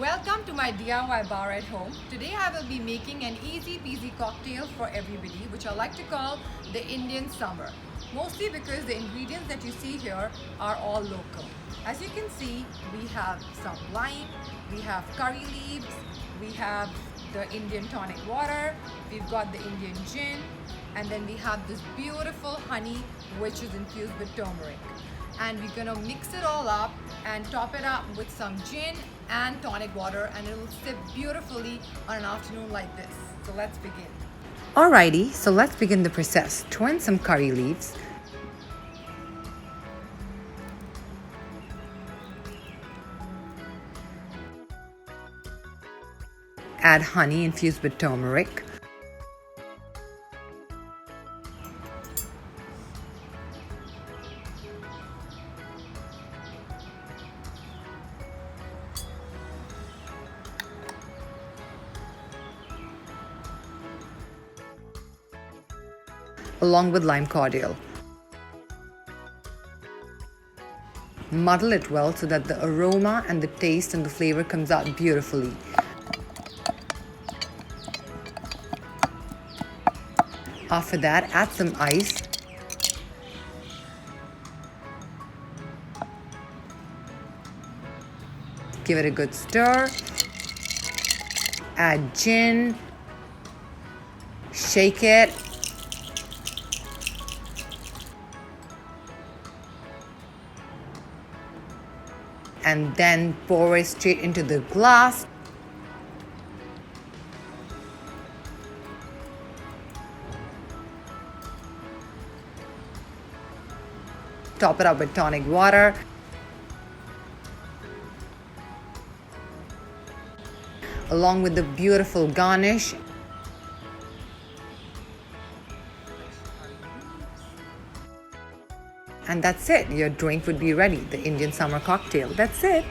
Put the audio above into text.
Welcome to my DIY bar at home. Today I will be making an easy peasy cocktail for everybody, which I like to call the Indian summer. Mostly because the ingredients that you see here are all local. As you can see, we have some lime, we have curry leaves, we have the Indian tonic water, we've got the Indian gin, and then we have this beautiful honey which is infused with turmeric. And we're gonna mix it all up and top it up with some gin and tonic water, and it will sip beautifully on an afternoon like this. So let's begin. Alrighty, so let's begin the process. Throw in some curry leaves. Add honey infused with turmeric. Along with lime cordial. Muddle it well so that the aroma and the taste and the flavor comes out beautifully. After that, add some ice. Give it a good stir. Add gin. Shake it. And then pour it straight into the glass. Top it up with tonic water. Along with the beautiful garnish. And that's it. Your drink would be ready. The Indian summer cocktail. That's it.